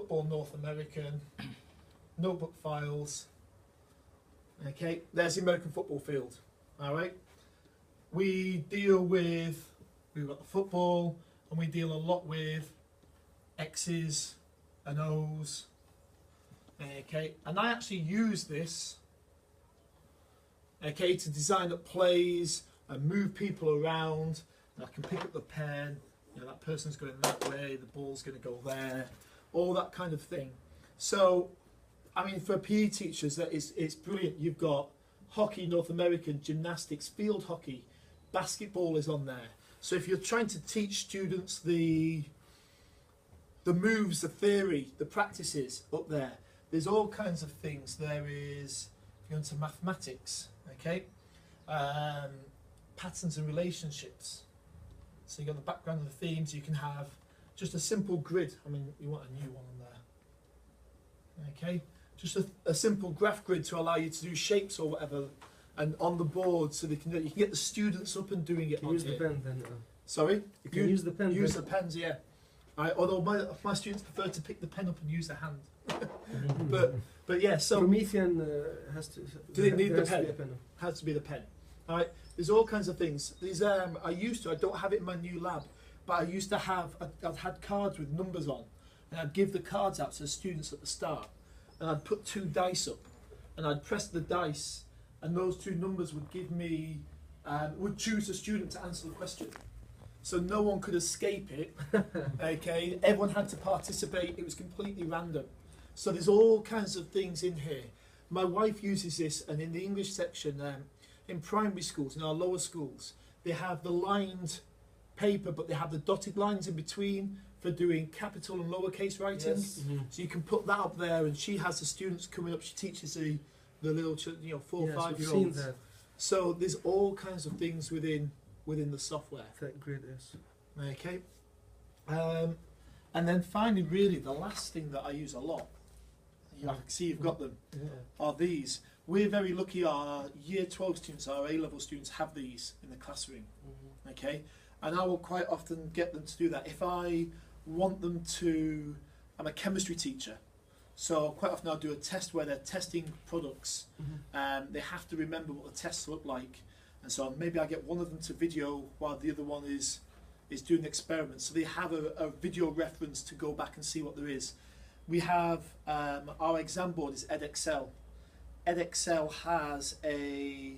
football North American, notebook files. Okay, there's the American football field. All right. We've got the football, and we deal a lot with X's and O's. Okay, and I actually use this, okay, to design up plays and move people around. And I can pick up the pen, you know, that person's going that way, the ball's going to go there, all that kind of thing. So, I mean, for PE teachers, it's brilliant. You've got hockey, North American, gymnastics, field hockey, basketball is on there. So if you're trying to teach students the moves, the theory, the practices up there, there's all kinds of things. There is, if you're into mathematics, okay, patterns and relationships. So you've got the background and the themes. You can have just a simple grid. I mean, you want a new one on there. Okay, just a simple graph grid to allow you to do shapes or whatever, and on the board, so you can get the students up and doing it. Use the pen then. Sorry, you can use the pen. Use the pens, yeah. Although my students prefer to pick the pen up and use their hand. but yeah, so Promethean has to. Do they need the pen? Has to be the pen. All right. There's all kinds of things. These I don't have it in my new lab, but I used to have. I'd had cards with numbers on, and I'd give the cards out to the students at the start, and I'd put 2 dice up, and I'd press the dice, and those 2 numbers would give me, would choose a student to answer the question. So no one could escape it. Okay, everyone had to participate. It was completely random. So there's all kinds of things in here. My wife uses this, and in the English section, in primary schools, in our lower schools, they have the lined paper, but they have the dotted lines in between for doing capital and lowercase writing. Yes. Mm-hmm. So you can put that up there, and she has the students coming up. She teaches the little, 4 or 5 year olds. So there's all kinds of things within the software. That grid is. Okay. And then finally, really, the last thing that I use a lot, I can see you've got them, are these. We're very lucky our Year 12 students, our A-level students, have these in the classroom. Mm-hmm. Okay. And I will quite often get them to do that. If I want them to, I'm a chemistry teacher, so quite often I'll do a test where they're testing products. Mm-hmm. They have to remember what the tests look like. And so maybe I get one of them to video while the other one is doing the experiment. So they have a video reference to go back and see what there is. We have our exam board is Edexcel. Edexcel has a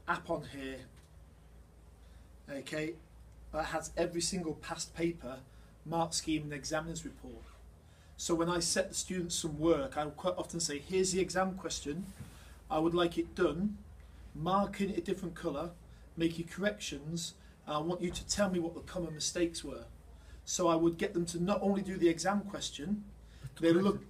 app on here. Okay, that has every single past paper, mark scheme, and examiner's report. So when I set the students some work, I will quite often say, here's the exam question. I would like it done. Mark in it a different colour, make your corrections, and I want you to tell me what the common mistakes were. So I would get them to not only do the exam question, they would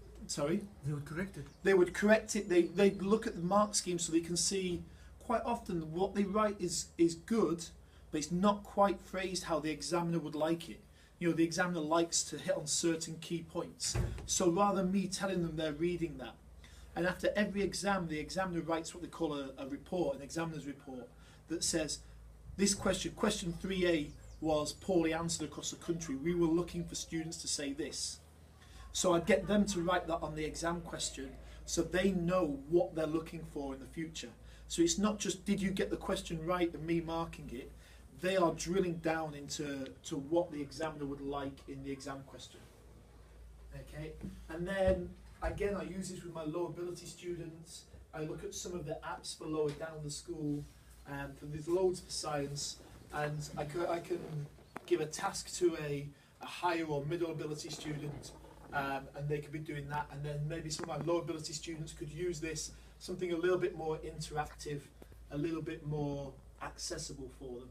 correct it. They would correct it. They'd look at the mark scheme so they can see quite often what they write is good, but it's not quite phrased how the examiner would like it. You know, the examiner likes to hit on certain key points. So rather than me telling them they're reading that, and after every exam, the examiner writes what they call a report, an examiner's report, that says, this question 3A, was poorly answered across the country. We were looking for students to say this. So I'd get them to write that on the exam question so they know what they're looking for in the future. So it's not just, did you get the question right and me marking it? They are drilling down into what the examiner would like in the exam question. Okay, and then again, I use this with my low ability students. I look at some of the apps for lower down the school, and there's loads for science, and I can give a task to a higher or middle ability student, and they could be doing that, and then maybe some of my low ability students could use this, something a little bit more interactive, a little bit more accessible for them,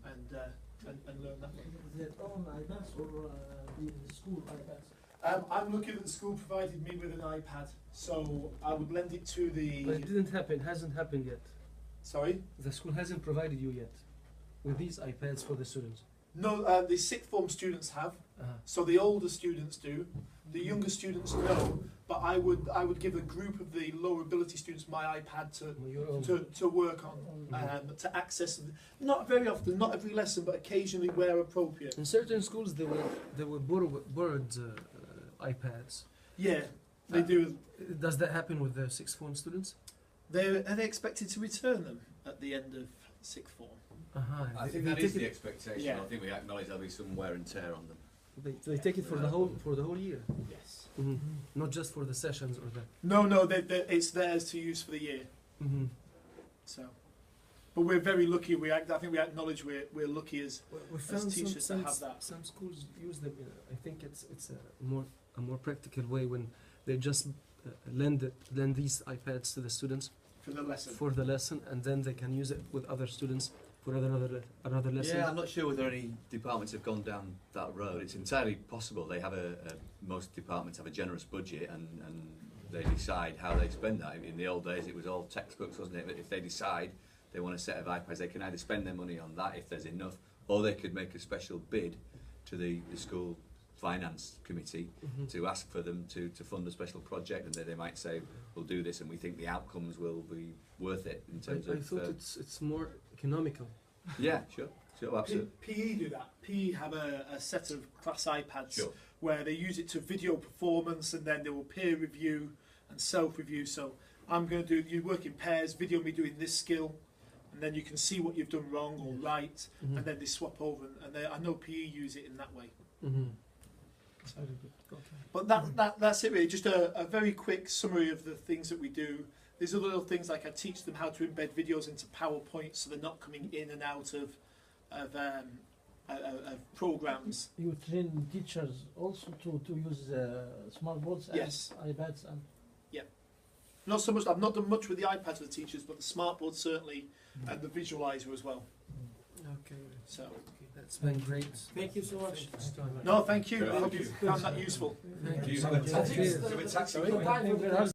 and learn that. Is it on iPads or the school iPads? I'm looking at the school provided me with an iPad, so I would lend it to the... But it didn't happen, hasn't happened yet. Sorry? The school hasn't provided you yet with these iPads for the students. No, the sixth form students have, so the older students do, the younger students no, but I would give a group of the lower ability students my iPad to work on, to access them. Not very often, not every lesson, but occasionally where appropriate. In certain schools there were borrowed iPads. Yeah, they do. Does that happen with the sixth form students? Are they expected to return them at the end of sixth form? I think that is the expectation. Yeah. I think we acknowledge there'll be some wear and tear on them. They take it for the whole year. Yes. Not just for the sessions or the. No, it's theirs to use for the year. So, but we're very lucky. I think we acknowledge we're lucky as We found teachers to have that. Some schools use them. I think it's a more practical way when they just lend these iPads to the students for the lesson, and then they can use it with other students for another lesson. Yeah, I'm not sure whether any departments have gone down that road. It's entirely possible. They have most departments have a generous budget and they decide how they spend that. In the old days it was all textbooks, wasn't it? But if they decide they want a set of iPads, they can either spend their money on that if there's enough, or they could make a special bid to the school finance committee to ask for them to fund a special project, and they might say, we'll do this and we think the outcomes will be worth it in terms of... I thought it's more economical. Yeah, sure, absolutely. PE do that. PE have a set of class iPads Sure. where they use it to video performance, and then they will peer review and self-review. So I'm going to do, you work in pairs, video me doing this skill, and then you can see what you've done wrong or right, and then they swap over, and I know PE use it in that way. But that's it really, just a very quick summary of the things that we do. There's other little things like I teach them how to embed videos into PowerPoint so they're not coming in and out of programs. You train teachers also to use smart boards and Yes. iPads and Not so much, I've not done much with the iPads with the teachers, but the smartboard certainly, and the visualizer as well. Okay. So, That's been great. Thank you so much. no, thank you. I Good. hope you found that useful. Thank you. Do you have a taxi?